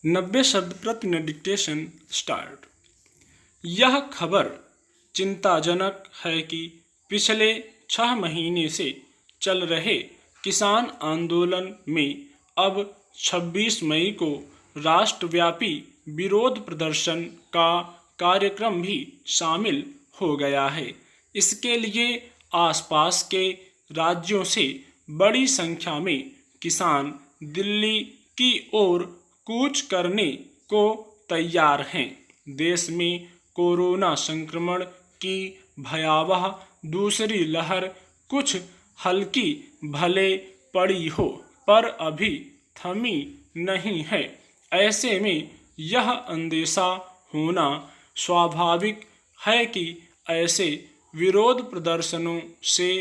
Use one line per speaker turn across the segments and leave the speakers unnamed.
90 शब्द प्रतिदिन dictation start. यह खबर चिंताजनक है कि पिछले 6 महीने से चल रहे किसान आंदोलन में अब 26 मई को राष्ट्रव्यापी विरोध प्रदर्शन का कार्यक्रम भी शामिल हो गया है। इसके लिए आसपास के राज्यों से बड़ी संख्या में किसान दिल्ली की ओर कूच करने को तैयार हैं। देश में कोरोना संक्रमण की भयावह दूसरी लहर कुछ हल्की भले पड़ी हो पर अभी थमी नहीं है। ऐसे में यह अंदेशा होना स्वाभाविक है कि ऐसे विरोध प्रदर्शनों से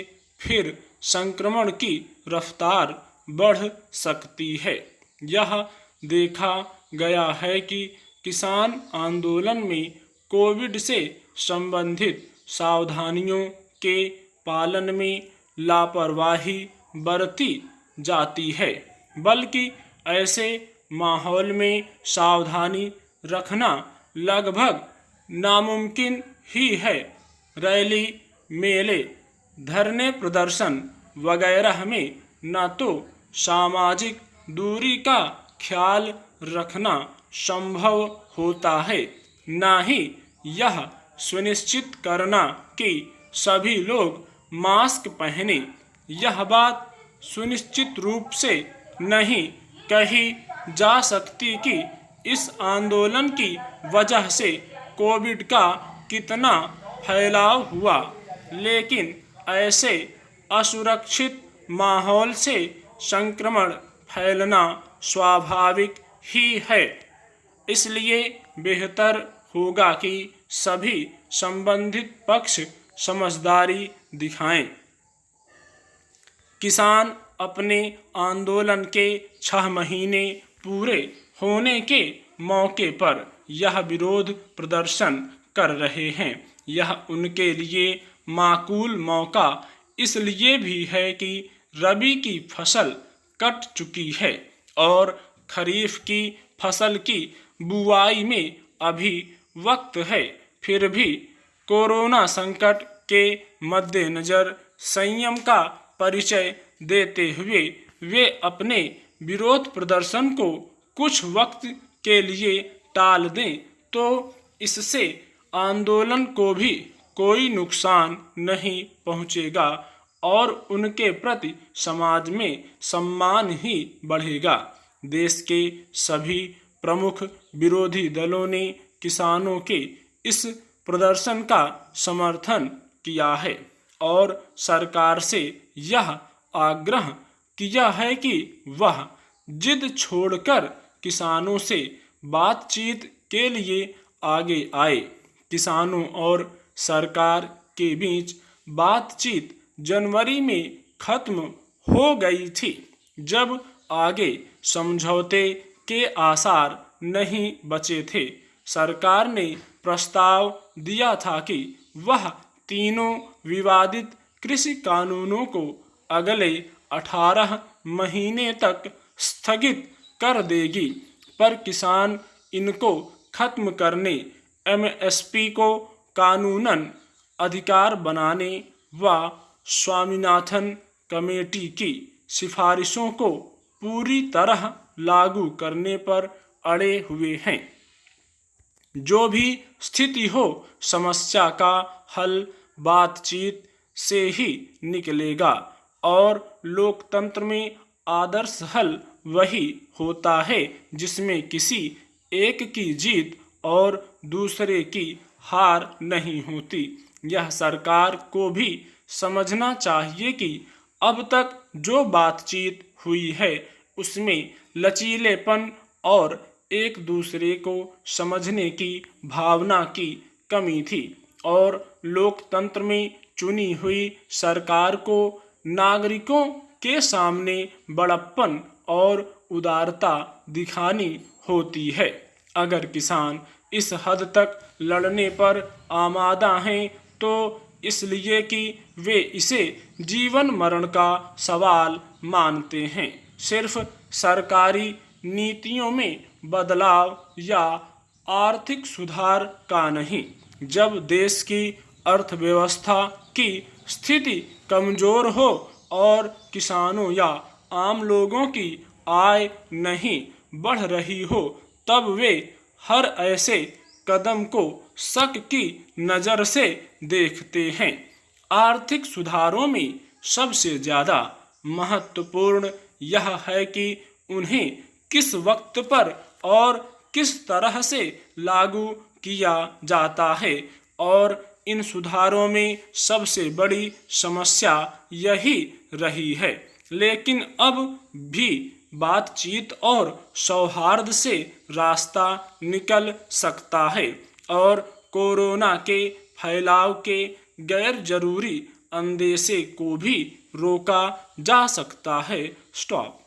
फिर संक्रमण की रफ्तार बढ़ सकती है। यह देखा गया है कि किसान आंदोलन में कोविड से संबंधित सावधानियों के पालन में लापरवाही बरती जाती है, बल्कि ऐसे माहौल में सावधानी रखना लगभग नामुमकिन ही है। रैली, मेले, धरने प्रदर्शन वगैरह में न तो सामाजिक दूरी का ख्याल रखना संभव होता है, न ही यह सुनिश्चित करना कि सभी लोग मास्क पहने। यह बात सुनिश्चित रूप से नहीं कही जा सकती कि इस आंदोलन की वजह से कोविड का कितना फैलाव हुआ, लेकिन ऐसे असुरक्षित माहौल से संक्रमण फैलना स्वाभाविक ही है। इसलिए बेहतर होगा कि सभी संबंधित पक्ष समझदारी दिखाएं। किसान अपने आंदोलन के 6 महीने पूरे होने के मौके पर यह विरोध प्रदर्शन कर रहे हैं। यह उनके लिए माकूल मौका इसलिए भी है कि रबी की फसल कट चुकी है और खरीफ की फसल की बुआई में अभी वक्त है। फिर भी कोरोना संकट के मद्देनजर संयम का परिचय देते हुए वे अपने विरोध प्रदर्शन को कुछ वक्त के लिए टाल दें तो इससे आंदोलन को भी कोई नुकसान नहीं पहुंचेगा और उनके प्रति समाज में सम्मान ही बढ़ेगा। देश के सभी प्रमुख विरोधी दलों ने किसानों के इस प्रदर्शन का समर्थन किया है और सरकार से यह आग्रह किया है कि वह जिद छोड़कर किसानों से बातचीत के लिए आगे आए। किसानों और सरकार के बीच बातचीत जनवरी में खत्म हो गई थी, जब आगे समझौते के आसार नहीं बचे थे। सरकार ने प्रस्ताव दिया था कि वह तीनों विवादित कृषि कानूनों को अगले 18 महीने तक स्थगित कर देगी, पर किसान इनको खत्म करने, एमएसपी को कानूनन अधिकार बनाने व स्वामीनाथन कमेटी की सिफारिशों को पूरी तरह लागू करने पर अड़े हुए हैं। जो भी स्थिति हो, समस्या का हल बातचीत से ही निकलेगा और लोकतंत्र में आदर्श हल वही होता है जिसमें किसी एक की जीत और दूसरे की हार नहीं होती। यह सरकार को भी समझना चाहिए कि अब तक जो बातचीत हुई है उसमें लचीलेपन और एक दूसरे को समझने की भावना की कमी थी और लोकतंत्र में चुनी हुई सरकार को नागरिकों के सामने बड़प्पन और उदारता दिखानी होती है। अगर किसान इस हद तक लड़ने पर आमादा हैं तो इसलिए कि वे इसे जीवन मरण का सवाल मानते हैं। सिर्फ सरकारी नीतियों में बदलाव या आर्थिक सुधार का नहीं। जब देश की अर्थव्यवस्था की स्थिति कमजोर हो और किसानों या आम लोगों की आय नहीं बढ़ रही हो, तब वे हर ऐसे कदम को शक की नज़र से देखते हैं। आर्थिक सुधारों में सबसे ज़्यादा महत्वपूर्ण यह है कि उन्हें किस वक्त पर और किस तरह से लागू किया जाता है, और इन सुधारों में सबसे बड़ी समस्या यही रही है। लेकिन अब भी बातचीत और सौहार्द से रास्ता निकल सकता है और कोरोना के फैलाव के गैर जरूरी अंदेशे को भी रोका जा सकता है। स्टॉप।